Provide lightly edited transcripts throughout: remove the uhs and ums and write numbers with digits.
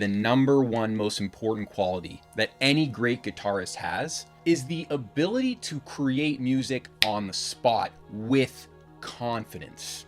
The number one most important quality that any great guitarist has is the ability to create music on the spot with confidence.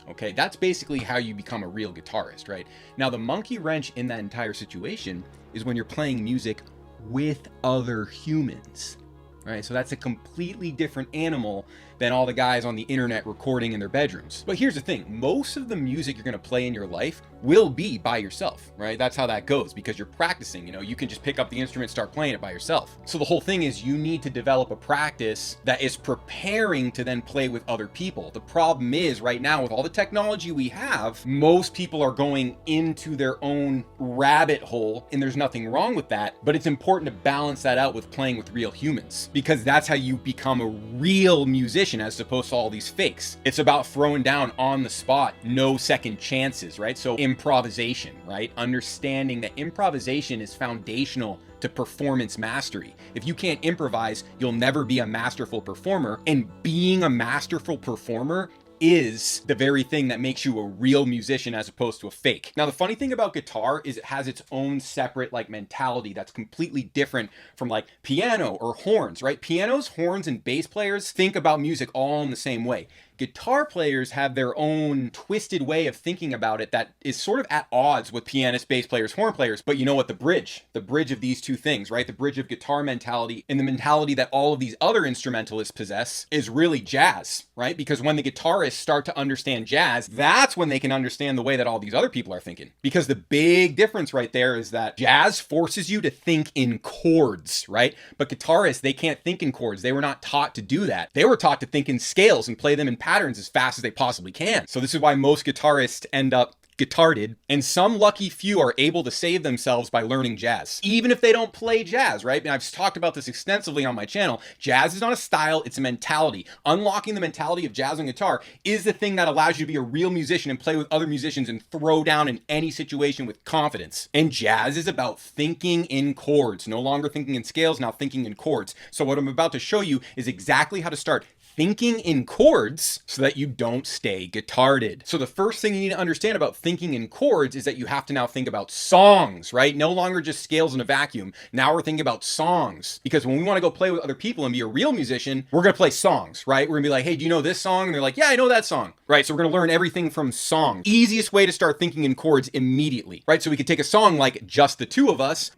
Okay, that's basically how you become a real guitarist, right? Now, the monkey wrench in that entire situation is when you're playing music with other humans, right? So that's a completely different animal than all the guys on the internet recording in their bedrooms. But here's the thing, most of the music you're gonna play in your life will be by yourself, right? That's how that goes, because you're practicing, you can just pick up the instrument, start playing it by yourself. So the whole thing is you need to develop a practice that is preparing to then play with other people. The problem is right now with all the technology we have, most people are going into their own rabbit hole, and there's nothing wrong with that, but it's important to balance that out with playing with real humans, because that's how you become a real musician as opposed to all these fakes. It's about throwing down on the spot, no second chances, right? So improvisation, right? Understanding that improvisation is foundational to performance mastery. If you can't improvise, you'll never be a masterful performer, and being a masterful performer is the very thing that makes you a real musician as opposed to a fake. Now, the funny thing about guitar is it has its own separate mentality that's completely different from piano or horns, right? Pianos, horns, and bass players think about music all in the same way. Guitar players have their own twisted way of thinking about it that is sort of at odds with pianists, bass players, horn players. But you know what? The bridge of these two things, right? The bridge of guitar mentality and the mentality that all of these other instrumentalists possess is really jazz, right? Because when the guitarists start to understand jazz, that's when they can understand the way that all these other people are thinking. Because the big difference right there is that jazz forces you to think in chords, right? But guitarists, they can't think in chords. They were not taught to do that. They were taught to think in scales and play them in patterns as fast as they possibly can. So this is why most guitarists end up guitarded, and some lucky few are able to save themselves by learning jazz, even if they don't play jazz, right? And I've talked about this extensively on my channel. Jazz is not a style, it's a mentality. Unlocking the mentality of jazz on guitar is the thing that allows you to be a real musician and play with other musicians and throw down in any situation with confidence. And jazz is about thinking in chords, no longer thinking in scales, now thinking in chords. So what I'm about to show you is exactly how to start thinking in chords so that you don't stay guitarded. So the first thing you need to understand about thinking in chords is that you have to now think about songs, right? No longer just scales in a vacuum. Now we're thinking about songs, because when we want to go play with other people and be a real musician, we're going to play songs, right? We're going to be like, hey, do you know this song? And they're like, yeah, I know that song, right? So we're going to learn everything from songs. Easiest way to start thinking in chords immediately, right? So we could take a song like Just the Two of Us.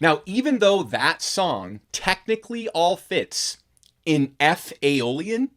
Now, even though that song technically all fits in F Aeolian,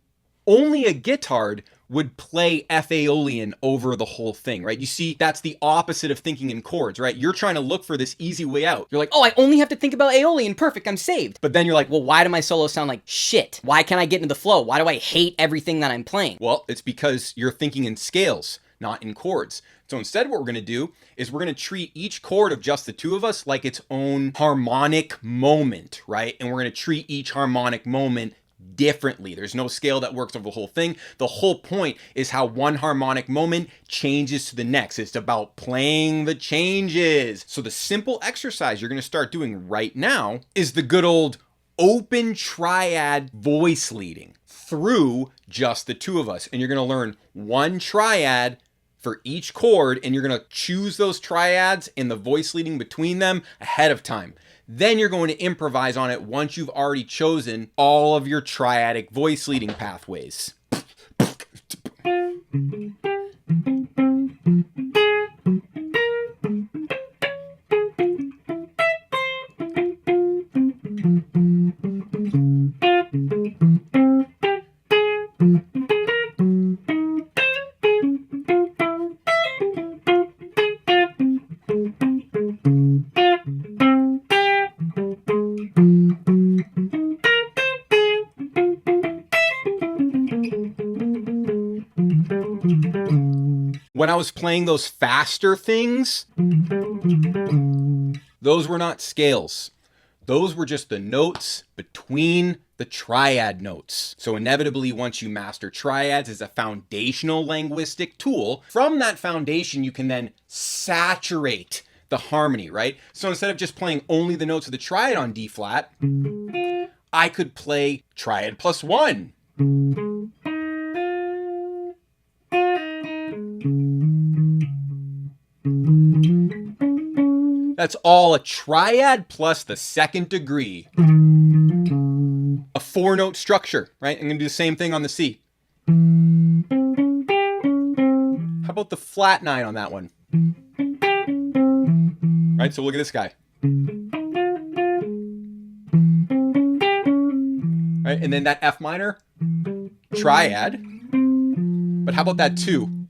only a guitard would play F Aeolian over the whole thing, right? You see, that's the opposite of thinking in chords, right? You're trying to look for this easy way out. You're like, oh, I only have to think about Aeolian. Perfect, I'm saved. But then you're like, well, why do my solos sound like shit? Why can't I get into the flow? Why do I hate everything that I'm playing? Well, it's because you're thinking in scales, not in chords. So instead what we're going to do is we're going to treat each chord of Just the Two of Us like its own harmonic moment, right? And we're going to treat each harmonic moment differently. There's no scale that works over the whole thing. The whole point is how one harmonic moment changes to the next. It's about playing the changes. So the simple exercise you're going to start doing right now is the good old open triad voice leading through Just the Two of Us. And you're going to learn one triad for each chord, and you're going to choose those triads and the voice leading between them ahead of time. Then you're going to improvise on it once you've already chosen all of your triadic voice leading pathways. When I was playing those faster things, those were not scales. Those were just the notes between the triad notes. So inevitably, once you master triads as a foundational linguistic tool, from that foundation, you can then saturate the harmony, right? So instead of just playing only the notes of the triad on D flat, I could play triad plus 1. That's all a triad plus the second degree. A 4-note structure, right? I'm gonna do the same thing on the C. How about the flat 9 on that one? Right, so look at this guy. Right, and then that F minor, triad. But how about that 2?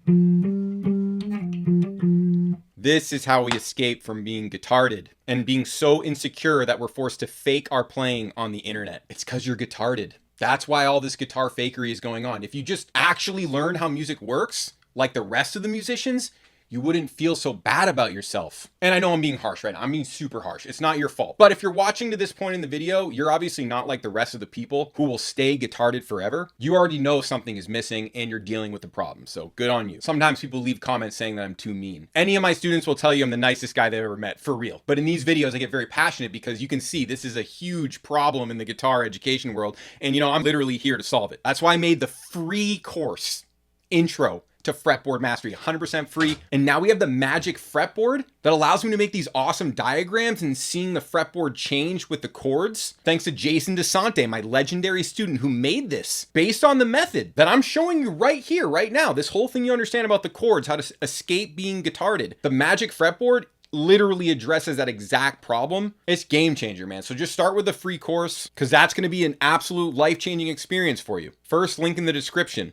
This is how we escape from being guitarded and being so insecure that we're forced to fake our playing on the internet. It's because you're guitarded. That's why all this guitar fakery is going on. If you just actually learn how music works, like the rest of the musicians, you wouldn't feel so bad about yourself. And I know I'm being harsh right now. I'm being super harsh. It's not your fault. But if you're watching to this point in the video, you're obviously not like the rest of the people who will stay guitarded forever. You already know something is missing and you're dealing with the problem. So good on you. Sometimes people leave comments saying that I'm too mean. Any of my students will tell you I'm the nicest guy they've ever met, for real. But in these videos, I get very passionate because you can see this is a huge problem in the guitar education world. And I'm literally here to solve it. That's why I made the free course, Intro to Fretboard Mastery, 100% free. And now we have the magic fretboard that allows me to make these awesome diagrams and seeing the fretboard change with the chords. Thanks to Jason DeSante, my legendary student who made this based on the method that I'm showing you right here, right now. This whole thing you understand about the chords, how to escape being guitarded. The magic fretboard literally addresses that exact problem. It's game changer, man. So just start with the free course because that's going to be an absolute life-changing experience for you. First, link in the description.